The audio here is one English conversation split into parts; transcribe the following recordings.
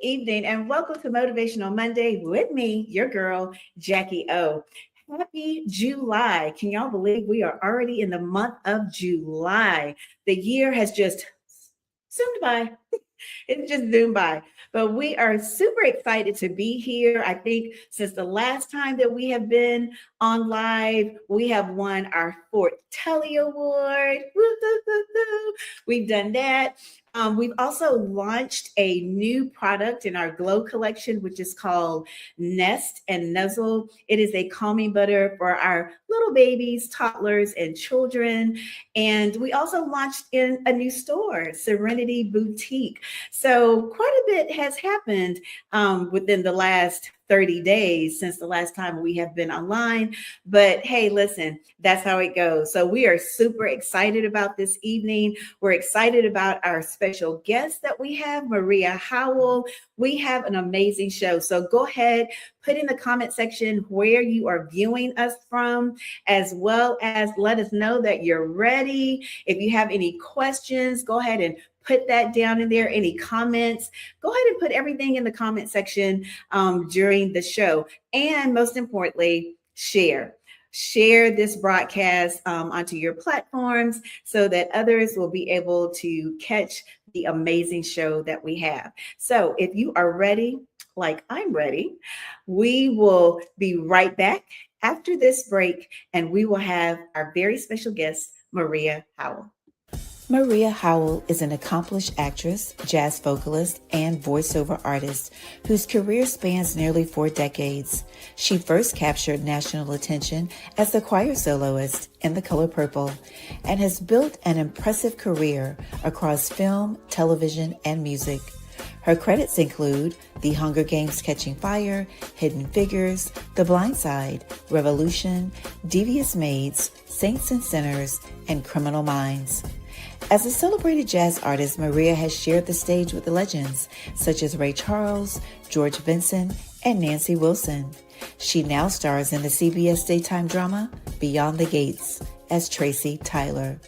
evening, and welcome to Motivational Monday with me, your girl, Jacquie O. Happy July. Can y'all believe we are already in the month of July? The year has just zoomed by. It's just zoomed by. But we are super excited to be here. I think since the last time that we have been on live, we have won our fourth Telly Award. Woo-hoo-hoo-hoo. We've done that. We've also launched a new product in our Glow collection, which is called Nest and Nuzzle. It is a calming butter for our little babies, toddlers, and children. And we also launched in a new store, Serenity Boutique. So quite a bit has happened within the last 30 days since the last time we have been online. But hey, listen, that's how it goes. So we are super excited about this evening. We're excited about our special guest that we have, Maria Howell. We have an amazing show. So go ahead, put in the comment section where you are viewing us from, as well as let us know that you're ready. If you have any questions, go ahead and put that down in there. Any comments, go ahead and put everything in the comment section during the show. And most importantly, share this broadcast onto your platforms so that others will be able to catch the amazing show that we have. So if you are ready, like I'm ready, we will be right back after this break, and we will have our very special guest, Maria Howell. Maria Howell is an accomplished actress, jazz vocalist, and voiceover artist whose career spans nearly 4 decades. She first captured national attention as the choir soloist in The Color Purple and has built an impressive career across film, television, and music. Her credits include The Hunger Games: Catching Fire, Hidden Figures, The Blind Side, Revolution, Devious Maids, Saints and Sinners, and Criminal Minds. As a celebrated jazz artist, Maria has shared the stage with legends such as Ray Charles, George Benson, and Nancy Wilson. She now stars in the CBS daytime drama Beyond the Gates as Tracy Tyler.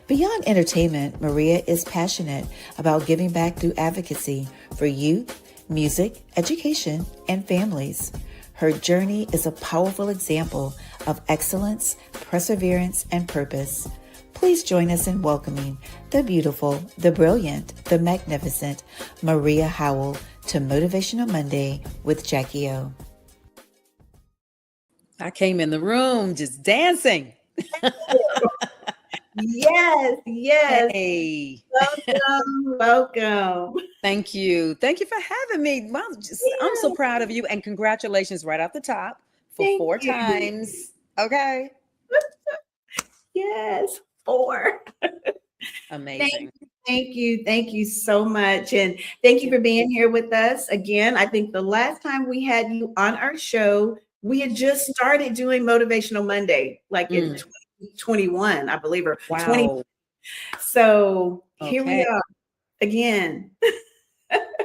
Beyond entertainment, Maria is passionate about giving back through advocacy for youth, music, education, and families. Her journey is a powerful example of excellence, perseverance, and purpose. Please join us in welcoming the beautiful, the brilliant, the magnificent Maria Howell to Motivational Monday with Jacquie O. I came in the room just dancing. Yes. Hey. Welcome. Thank you for having me. Well, I'm so proud of you, and congratulations right off the top for Thank 4 you. times. Okay. Yes, 4. Amazing. Thank you so much. And thank you for being here with us again. I think the last time we had you on our show, we had just started doing Motivational Monday, like in 2021, I believe, or Wow. 20. So here we Okay. are again.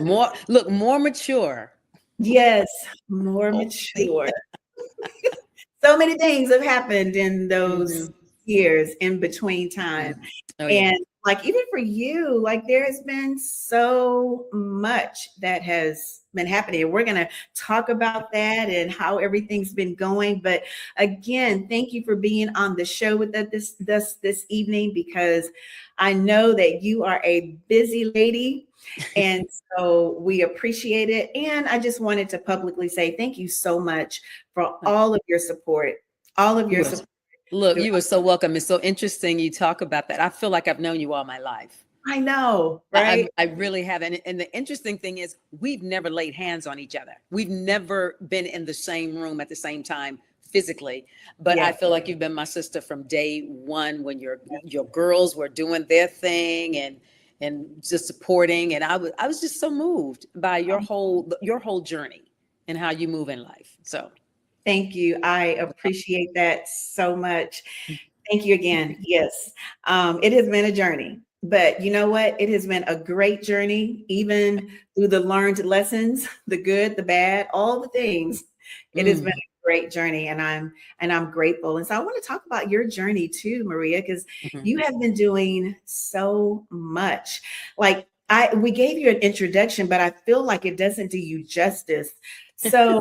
more mature. Yes, more mature. So many things have happened in those years in between time. Oh, yeah. And like, even for you, like there has been so much that has been happening. We're going to talk about that and how everything's been going. But again, thank you for being on the show with us this evening, because I know that you are a busy lady. And so we appreciate it. And I just wanted to publicly say thank you so much for all of your support, Look, you are so welcome. It's so interesting you talk about that. I feel like I've known you all my life. I know, right? I really have. And the interesting thing is we've never laid hands on each other. We've never been in the same room at the same time physically. But I feel like you've been my sister from day one when your girls were doing their thing and just supporting. And I was just so moved by your whole journey and how you move in life. So thank you. I appreciate that so much. Thank you again. Yes. It has been a journey, but you know what? It has been a great journey, even through the learned lessons, the good, the bad, all the things. It has been a great journey, and I'm grateful. And so I want to talk about your journey too, Maria, because you have been doing so much. Like, we gave you an introduction, but I feel like it doesn't do you justice. So,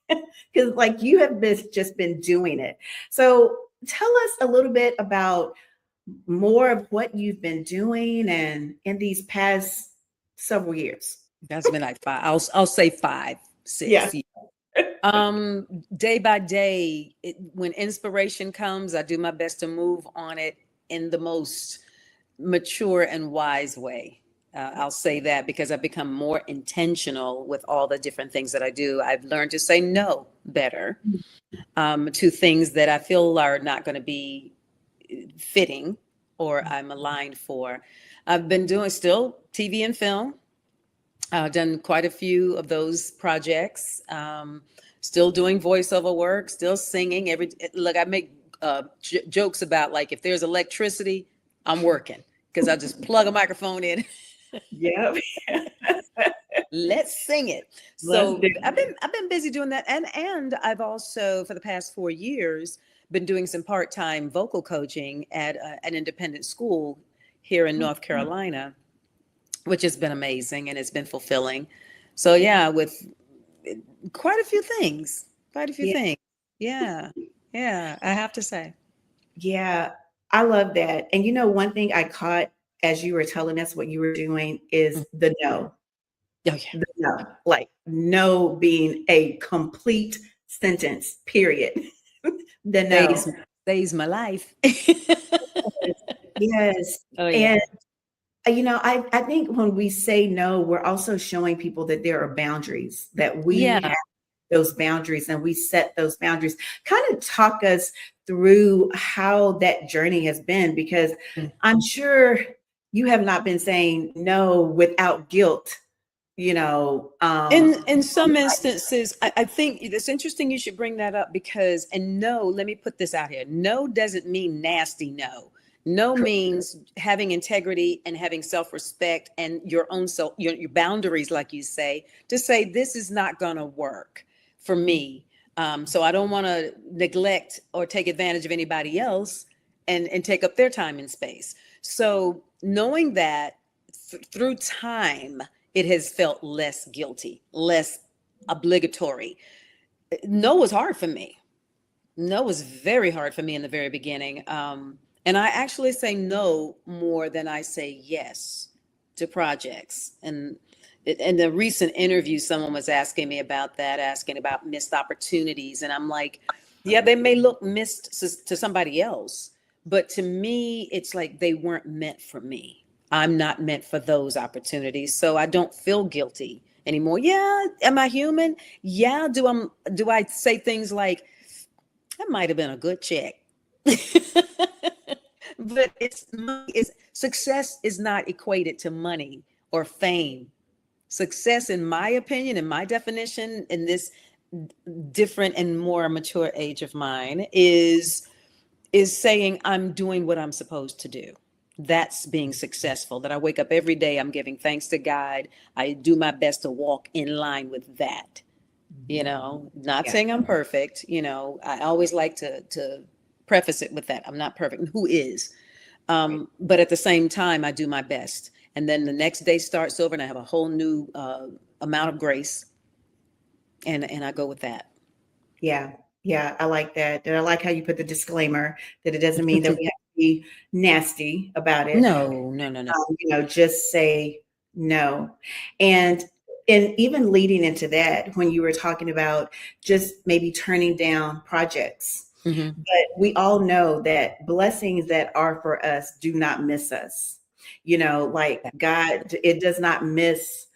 because like you have just been doing it. So tell us a little bit about more of what you've been doing and in these past several years. That's been like five. I'll say five, Yeah. 6 years. Day by day, when inspiration comes, I do my best to move on it in the most mature and wise way. I'll say that because I've become more intentional with all the different things that I do. I've learned to say no better to things that I feel are not going to be fitting or I'm aligned for. I've been doing still TV and film. I've done quite a few of those projects. Still doing voiceover work, still singing. Look, I make jokes about like if there's electricity, I'm working because I just plug a microphone in. Yeah. Let's sing it. So I've been busy doing that, and I've also for the past 4 years been doing some part-time vocal coaching at an independent school here in North Carolina, which has been amazing and it's been fulfilling. So yeah, with quite a few things, Yeah. Yeah, I have to say. Yeah, I love that. And one thing I caught as you were telling us what you were doing is the no. Oh yeah. The no. Like no being a complete sentence, period. The no. Saves my life. Yes. Oh yeah. And I think when we say no, we're also showing people that there are boundaries, that we Yeah. have those boundaries and we set those boundaries. Kind of talk us through how that journey has been, because I'm sure you have not been saying no without guilt, In some instances, I think it's interesting you should bring that up because, and no, let me put this out here. No doesn't mean nasty no. No means having integrity and having self-respect and your own self, your boundaries, like you say, to say this is not going to work for me. So I don't want to neglect or take advantage of anybody else and take up their time and space. So knowing that through time, it has felt less guilty, less obligatory. No was hard for me. No was very hard for me in the very beginning. And I actually say no more than I say yes to projects. And in the recent interview, someone was asking me about that, asking about missed opportunities. And I'm like, yeah, they may look missed to somebody else, but to me, it's like they weren't meant for me. I'm not meant for those opportunities. So I don't feel guilty anymore. Yeah, am I human? Yeah, do I say things like that might have been a good check. But success is not equated to money or fame. Success, in my opinion, in my definition, in this different and more mature age of mine, is saying I'm doing what I'm supposed to do. That's being successful. That I wake up every day, I'm giving thanks to God. I do my best to walk in line with that. Not saying I'm perfect. I always like to preface it with that. I'm not perfect. Who is? But at the same time, I do my best. And then the next day starts over and I have a whole new amount of grace. And I go with that. Yeah. Yeah. I like that. And I like how you put the disclaimer that it doesn't mean that we have to be nasty about it. No. Just say no. And even leading into that, when you were talking about just maybe turning down projects, but we all know that blessings that are for us do not miss us. Like God, it does not miss,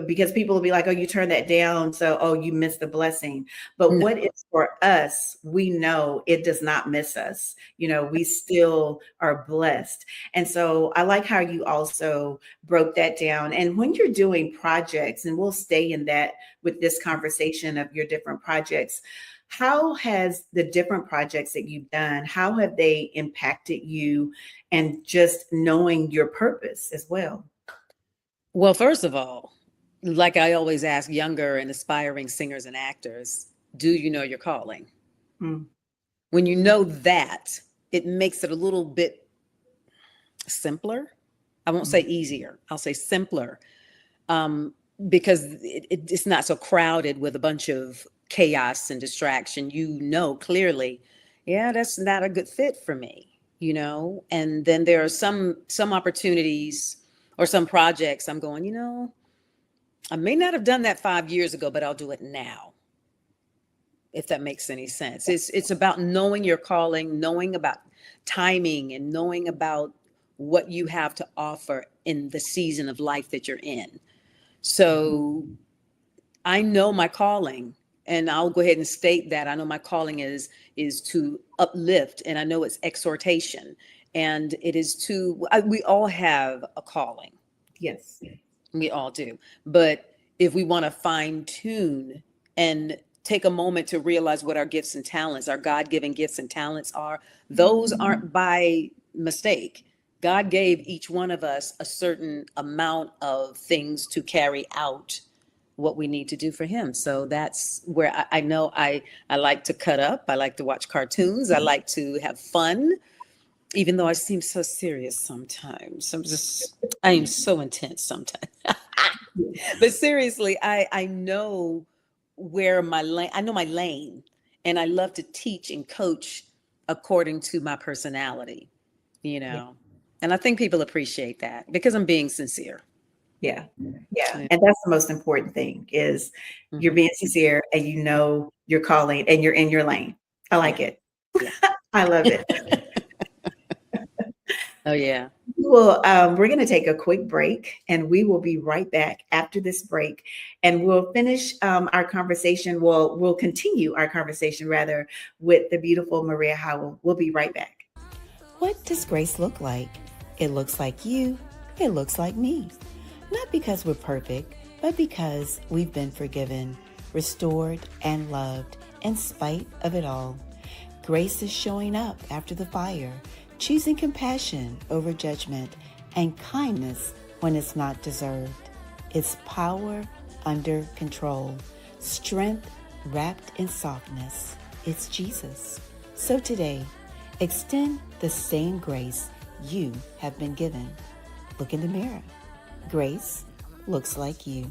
because people will be like, oh, you turned that down. So, oh, you missed the blessing. But what is for us, we know it does not miss us. We still are blessed. And so I like how you also broke that down. And when you're doing projects, and we'll stay in that with this conversation of your different projects, how has the different projects that you've done, how have they impacted you and just knowing your purpose as well? Well, first of all, like I always ask younger and aspiring singers and actors, do you know your calling? When you know that, it makes it a little bit simpler I won't say easier. I'll say simpler, because it's not so crowded with a bunch of chaos and distraction. Clearly, yeah, that's not a good fit for me, And then there are some opportunities or some projects I'm going, I may not have done that 5 years ago, but I'll do it now. If that makes any sense. It's about knowing your calling, knowing about timing, and knowing about what you have to offer in the season of life that you're in. So I know my calling, and I'll go ahead and state that. I know my calling is to uplift, and I know it's exhortation, and it is we all have a calling. Yes. We all do. But if we want to fine tune and take a moment to realize what our gifts and talents, our God-given gifts and talents are, those aren't by mistake. God gave each one of us a certain amount of things to carry out what we need to do for him. So that's where I know I like to cut up. I like to watch cartoons. I like to have fun, even though I seem so serious sometimes. I am so intense sometimes. But seriously, I know where I know my lane, and I love to teach and coach according to my personality, Yeah. And I think people appreciate that because I'm being sincere. Yeah. Yeah. And that's the most important thing is you're being sincere and you're calling and you're in your lane. I like it. Yeah. I love it. Oh, yeah. Well, we're going to take a quick break and we will be right back after this break, and we'll finish our conversation. We'll continue our conversation rather with the beautiful Maria Howell. We'll be right back. What does grace look like? It looks like you. It looks like me. Not because we're perfect, but because we've been forgiven, restored, and loved in spite of it all. Grace is showing up after the fire, choosing compassion over judgment and kindness when it's not deserved. It's power under control, strength wrapped in softness. It's Jesus. So today, extend the same grace you have been given. Look in the mirror. Grace looks like you.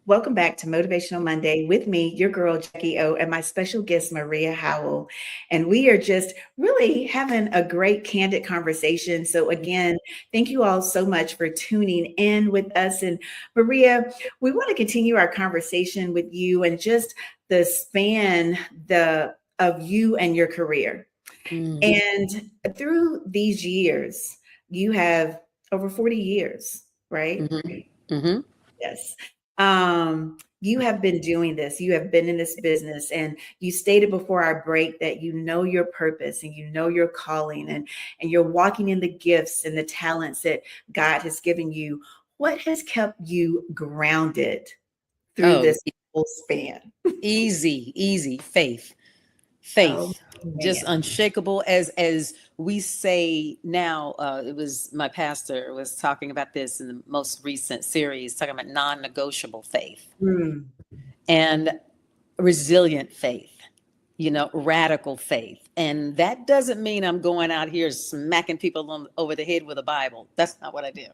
Welcome back to Motivational Monday with me, your girl, Jacquie O, and my special guest, Maria Howell. And we are just really having a great, candid conversation. So again, thank you all so much for tuning in with us. And Maria, we want to continue our conversation with you and just the span of you and your career. And through these years, you have over 40 years, right? Yes. You have been doing this. You have been in this business, and you stated before our break that you know your purpose and you know your calling, and you're walking in the gifts and the talents that God has given you. What has kept you grounded through this whole span? Easy. Faith. Oh, Just unshakable, as we say now. It was my pastor was talking about this in the most recent series, talking about non-negotiable faith and resilient faith, radical faith. And that doesn't mean I'm going out here smacking people over the head with a Bible. That's not what I do.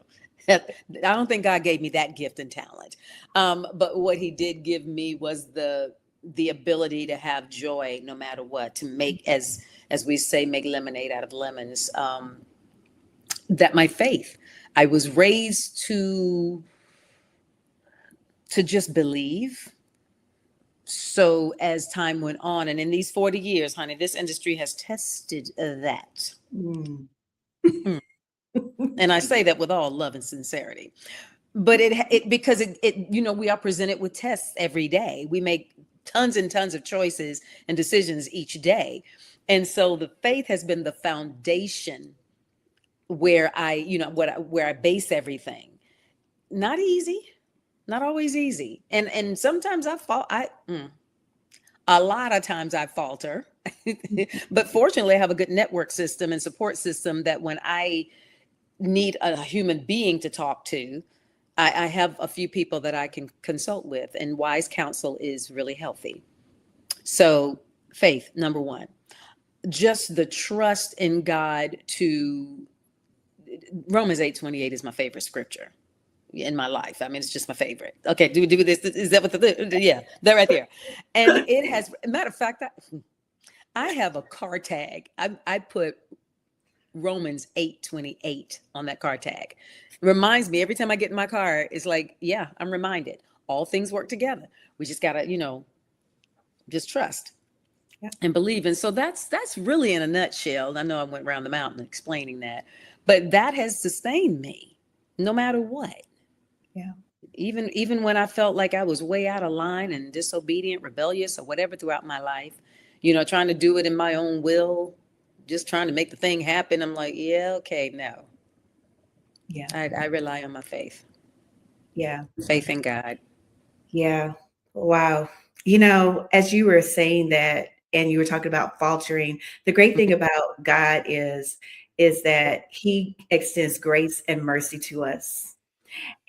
I don't think God gave me that gift and talent. But what he did give me was the ability to have joy no matter what, to make, as we say, make lemonade out of lemons. That my faith, I was raised to just believe. So as time went on, and in these 40 years, honey, this industry has tested that. And I say that with all love and sincerity. But because we are presented with tests every day. We make tons and tons of choices and decisions each day. And so the faith has been the foundation where where I base everything. Not easy, not always easy. And sometimes a lot of times I falter, but fortunately I have a good network system and support system that when I need a human being to talk to, I have a few people that I can consult with, and wise counsel is really healthy. So faith, number one. just the trust in God to Romans 8:28 is my favorite scripture in my life. I mean, it's just my favorite. Okay, do this. Is that what yeah, that right there. And it has, matter of fact, I have a car tag. I put Romans 8:28 on that car tag. Reminds me every time I get in my car, it's like, yeah, I'm reminded all things work together. We just gotta, just trust and believe. And so that's really in a nutshell. I know I went around the mountain explaining that, but that has sustained me no matter what. Yeah. Even when I felt like I was way out of line and disobedient, rebellious, or whatever throughout my life, trying to do it in my own will, just trying to make the thing happen. I'm like, yeah, okay, no. Yeah. I rely on my faith. Yeah. Faith in God. Yeah. Wow. As you were saying that, and you were talking about faltering, the great thing about God is that he extends grace and mercy to us.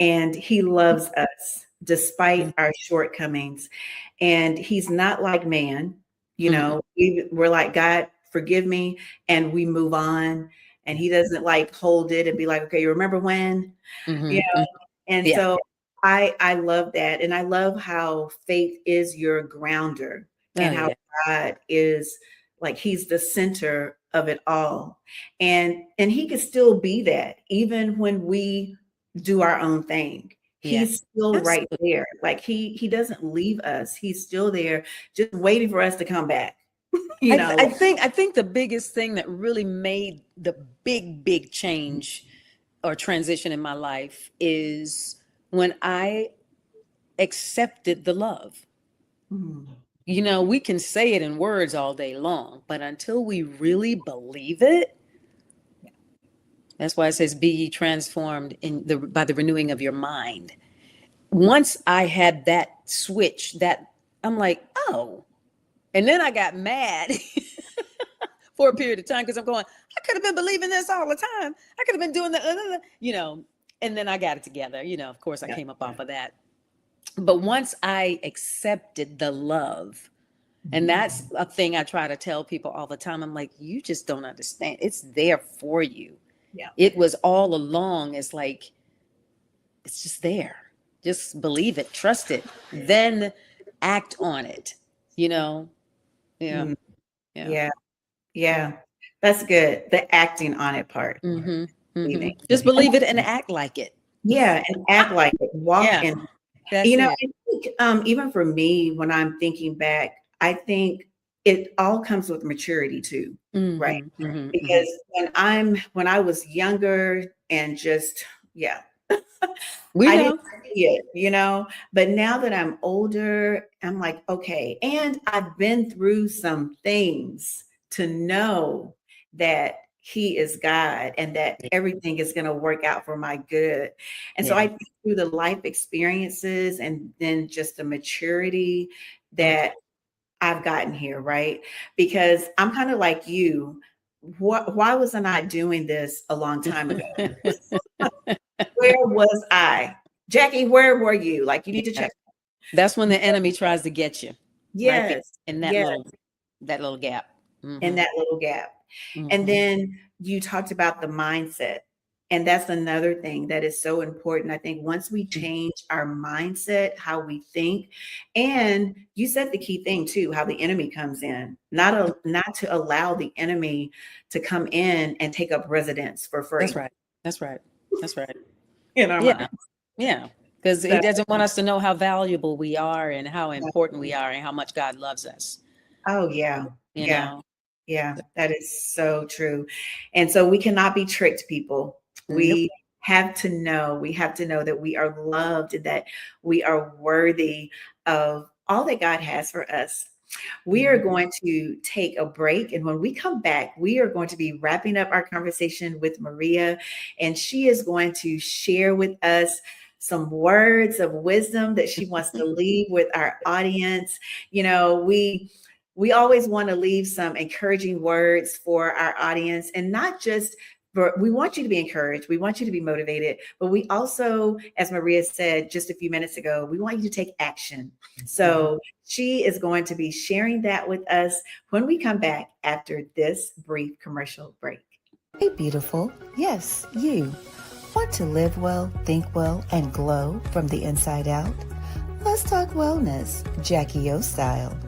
And he loves us despite our shortcomings. And he's not like man. We're like, God, forgive me. And we move on. And he doesn't like hold it and be like, okay, you remember when? And Yeah. so I love that. And I love how faith is your grounder and how God is like, he's the center of it all. And he can still be that even when we do our own thing. He's still right there. Like he doesn't leave us. He's still there, just waiting for us to come back. I think the biggest thing that really made the big change or transition in my life is when I accepted the love. We can say it in words all day long, but until we really believe it, that's why it says, be ye transformed by the renewing of your mind. Once I had that switch, that I'm like, oh, and then I got mad for a period of time because I'm going, I could have been believing this all the time. I could have been doing that, and then I got it together. Of course I came up off of that. But once I accepted the love, and that's a thing I try to tell people all the time. I'm like, you just don't understand. It's there for you. Yeah. It was all along. It's like, it's just there. Just believe it, trust it, then act on it, Yeah. Yeah. That's good. The acting on it part. Just believe it and act like it. Yeah. And act like it. Walk in. That's I think even for me, when I'm thinking back, I think it all comes with maturity too. Right. Because when I was younger and just, I didn't see it, but now that I'm older, I'm like, okay. And I've been through some things to know that he is God and that everything is going to work out for my good. And so I think through the life experiences and then just the maturity that I've gotten here, right? Because I'm kind of like you. Why wasn't I doing this a long time ago? Where was I? Jacquie, where were you? Like, you need to check. That's when the enemy tries to get you. Yes. Right, in that little gap. In that little gap. And then you talked about the mindset. And that's another thing that is so important. I think once we change our mindset, how we think, and you said the key thing too, how the enemy comes in, not to allow the enemy to come in and take up residence for free. That's right. In our minds. Yeah. Because he doesn't want us to know how valuable we are and how important we are and how much God loves us. Oh, yeah. You know? Yeah, that is so true. And so we cannot be tricked, people. We have to know that we are loved and that we are worthy of all that God has for us. We are going to take a break. And when we come back, we are going to be wrapping up our conversation with Maria, and she is going to share with us some words of wisdom that she wants to leave with our audience. We always want to leave some encouraging words for our audience, and not just but we want you to be encouraged. We want you to be motivated, but we also, as Maria said just a few minutes ago, we want you to take action. So she is going to be sharing that with us when we come back after this brief commercial break. Hey, beautiful. Yes, you. Want to live well, think well, and glow from the inside out? Let's talk wellness, Jackie O style.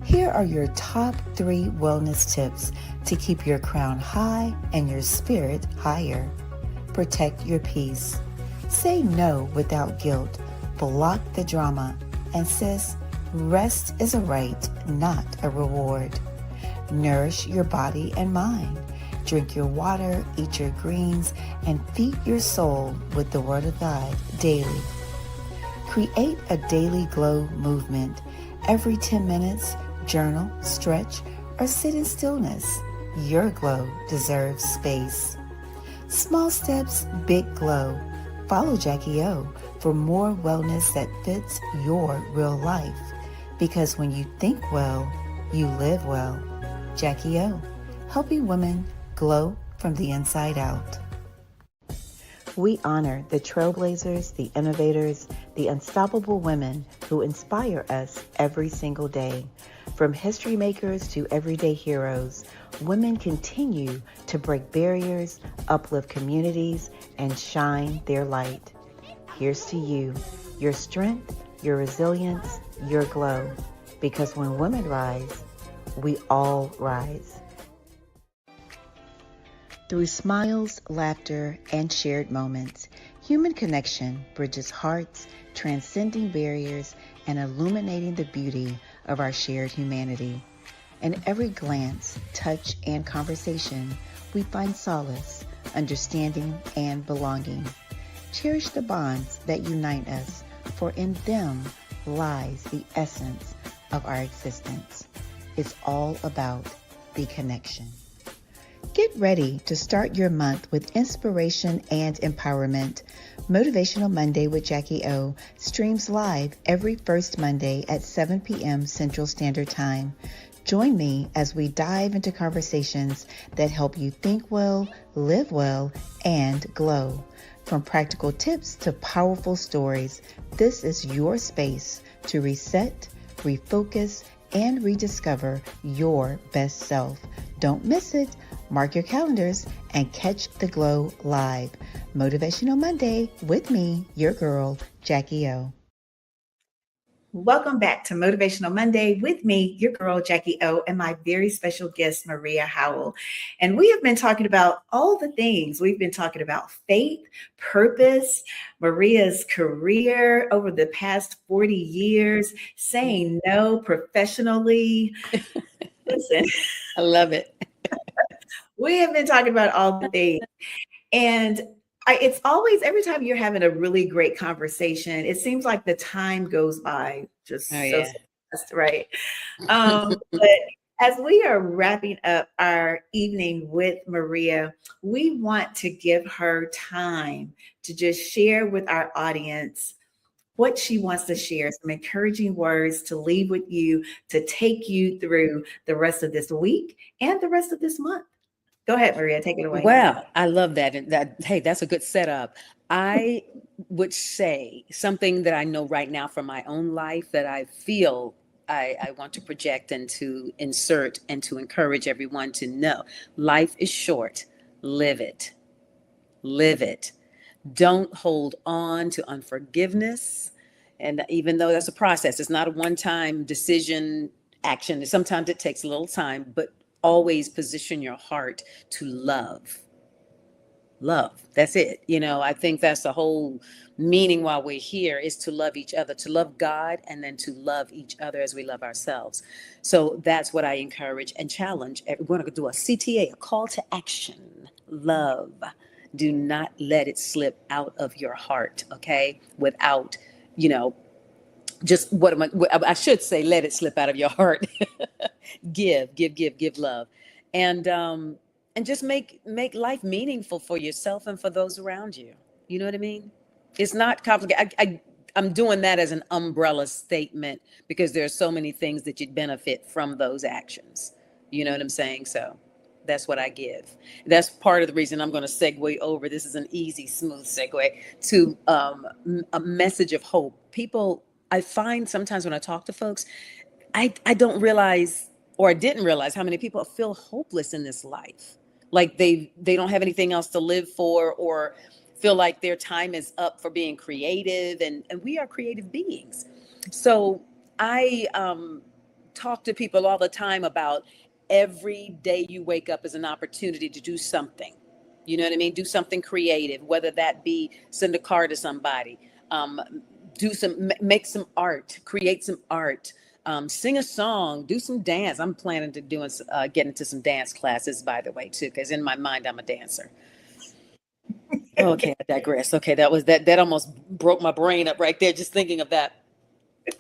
Here are your top 3 wellness tips to keep your crown high and your spirit higher. Protect your peace. Say no without guilt. Block the drama. And sis, rest is a right, not a reward. Nourish your body and mind. Drink your water, eat your greens, and feed your soul with the Word of God daily. Create a daily glow movement. Every 10 minutes, journal, stretch, or sit in stillness. Your glow deserves space. Small steps, big glow. Follow Jackie O for more wellness that fits your real life. Because when you think well, you live well. Jackie O, helping women glow from the inside out. We honor the trailblazers, the innovators, the unstoppable women who inspire us every single day. From history makers to everyday heroes, women continue to break barriers, uplift communities, and shine their light. Here's to you, your strength, your resilience, your glow. Because when women rise, we all rise. Through smiles, laughter, and shared moments, human connection bridges hearts, transcending barriers, and illuminating the beauty of our shared humanity. In every glance, touch, and conversation, we find solace, understanding, and belonging. Cherish the bonds that unite us, for in them lies the essence of our existence. It's all about the connection. Get ready to start your month with inspiration and empowerment. Motivational Monday with Jackie O streams live every first Monday at 7 p.m. Central Standard Time. Join me as we dive into conversations that help you think well, live well, and glow. From practical tips to powerful stories, this is your space to reset, refocus, and rediscover your best self. Don't miss it. Mark your calendars and catch the glow live. Motivational Monday with me, your girl, Jackie O. Welcome back to Motivational Monday with me, your girl, Jackie O, and my very special guest, Maria Howell. And we have been talking about all the things. We've been talking about faith, purpose, Maria's career over the past 40 years, saying no professionally. Listen, I love it. we have been talking about all the things. And it's always, every time you're having a really great conversation, it seems like the time goes by just so fast, right? But as we are wrapping up our evening with Maria, we want to give her time to just share with our audience what she wants to share, some encouraging words to leave with you, to take you through the rest of this week and the rest of this month. Go ahead, Maria, take it away. Well, I love that. And hey, that's a good setup. I would say something that I know right now from my own life that I feel I want to project and to insert and to encourage everyone to know. Life is short. Live it. Live it. Don't hold on to unforgiveness. And even though that's a process, it's not a one-time decision action. Sometimes it takes a little time, but always position your heart to love. Love. That's it. I think that's the whole meaning while we're here is to love each other, to love God, and then to love each other as we love ourselves. So that's what I encourage and challenge. We're going to do a CTA, a call to action. Love. Do not let it slip out of your heart, okay? Without, just I should say, let it slip out of your heart. give love. And just make life meaningful for yourself and for those around you. You know what I mean? It's not complicated. I'm doing that as an umbrella statement because there are so many things that you'd benefit from those actions. You know what I'm saying? So That's what I give. That's part of the reason I'm going to segue over. This is an easy, smooth segue to a message of hope. People, I find sometimes when I talk to folks, I don't realize, or I didn't realize how many people feel hopeless in this life. Like they don't have anything else to live for, or feel like their time is up for being creative. And we are creative beings. So I talk to people all the time about every day you wake up is an opportunity to do something. You know what I mean? Do something creative, whether that be send a card to somebody, make some art, create some art, sing a song, do some dance. I'm planning to get into some dance classes, by the way, too, because in my mind, I'm a dancer. Okay, I digress. Okay, that almost broke my brain up right there, just thinking of that.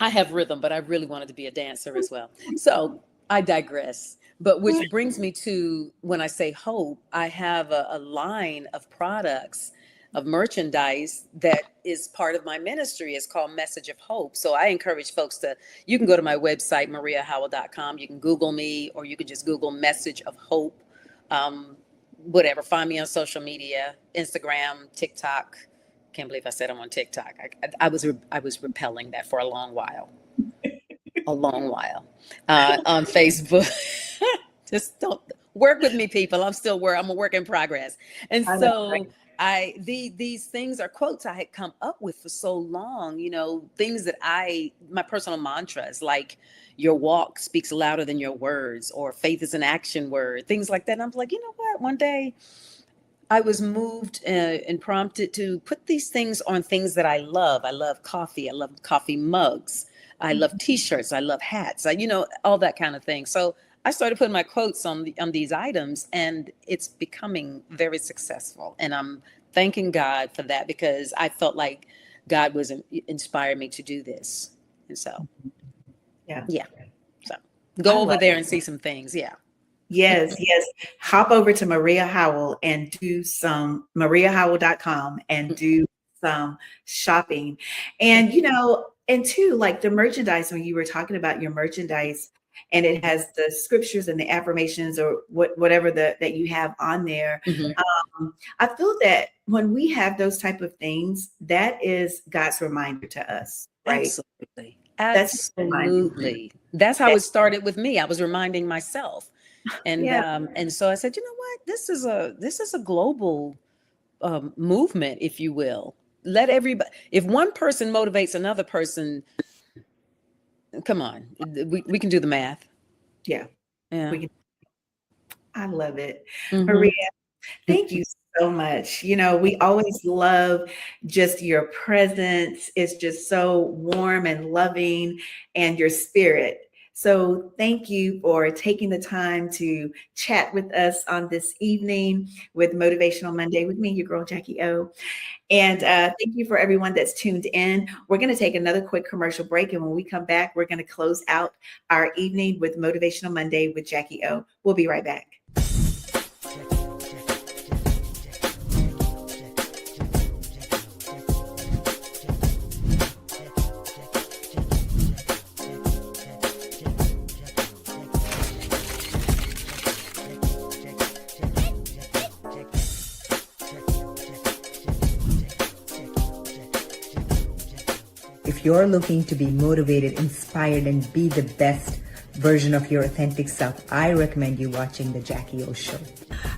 I have rhythm, but I really wanted to be a dancer as well. So I digress. But which brings me to, when I say hope, I have a line of products, of merchandise that is part of my ministry. It's called Message of Hope. So I encourage folks you can go to my website, mariahowell.com. You can Google me, or you can just Google Message of Hope. Whatever, find me on social media, Instagram, TikTok. Can't believe I said I'm on TikTok. I was repelling that for a long while. On Facebook. Just don't work with me, people. I'm a work in progress. And so these things are quotes I had come up with for so long, things that my personal mantras, like your walk speaks louder than your words, or faith is an action word, things like that. And I'm like, you know what? One day I was moved and prompted to put these things on things that I love. I love coffee. I love coffee mugs. I love T-shirts. I love hats. All that kind of thing. So I started putting my quotes on these items, and it's becoming very successful. And I'm thanking God for that, because I felt like God was inspired me to do this. And so, yeah. So go over there and see some things. Yeah. Yes. Hop over to Maria Howell and do some mariahowell.com and do some shopping. And, and too, like the merchandise, when you were talking about your merchandise, and it has the scriptures and the affirmations, or whatever that you have on there. Mm-hmm. I feel that when we have those type of things, that is God's reminder to us, right? Absolutely. That's how it started with me. I was reminding myself. And and so I said, you know what? This is a global movement, if you will. Let everybody. If one person motivates another person, come on, we can do the math. Yeah. I love it, Mm-hmm. Maria. Thank you so much. We always love just your presence. It's just so warm and loving, and your spirit. So thank you for taking the time to chat with us on this evening with Motivational Monday with me, your girl, Jacquie O. And thank you for everyone that's tuned in. We're going to take another quick commercial break. And when we come back, we're going to close out our evening with Motivational Monday with Jacquie O. We'll be right back. If you're looking to be motivated, inspired, and be the best version of your authentic self, I recommend you watching The Jacquie O Show.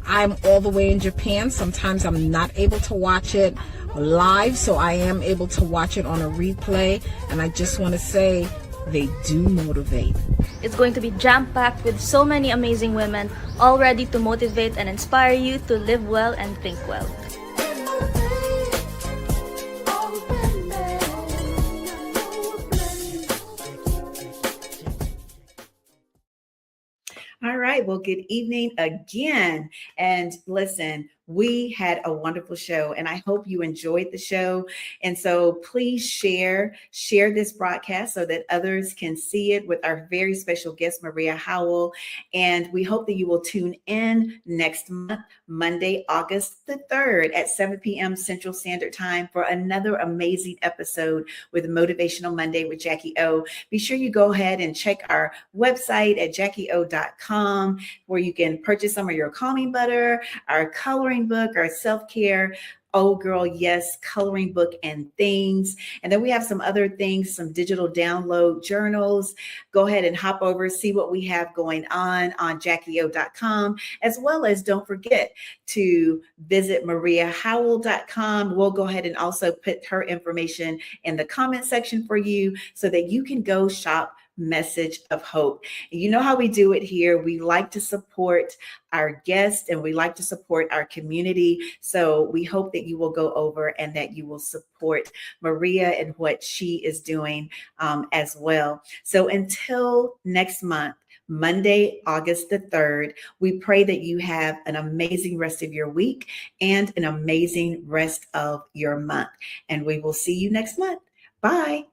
I'm all the way in Japan. Sometimes I'm not able to watch it live, so I am able to watch it on a replay. And I just want to say, they do motivate. It's going to be jam-packed with so many amazing women, all ready to motivate and inspire you to live well and think well. All right. Well, good evening again. And listen, We had a wonderful show, and I hope you enjoyed the show. And so please share this broadcast so that others can see it with our very special guest, Maria Howell. And we hope that you will tune in next month, Monday, August the 3rd at 7 p.m. Central Standard Time for another amazing episode with Motivational Monday with Jacquie O. Be sure you go ahead and check our website at jackieo.com, where you can purchase some of your calming butter, our coloring book, our self-care, oh girl, yes, coloring book and things. And then we have some other things, some digital download journals. Go ahead and hop over, see what we have going on jackieo.com, as well as don't forget to visit mariahowell.com. We'll go ahead and also put her information in the comment section for you so that you can go shop Message of Hope. You know how we do it here. We like to support our guests and we like to support our community. So we hope that you will go over and that you will support Maria and what she is doing as well. So until next month, Monday, August the 3rd, we pray that you have an amazing rest of your week and an amazing rest of your month. And we will see you next month. Bye.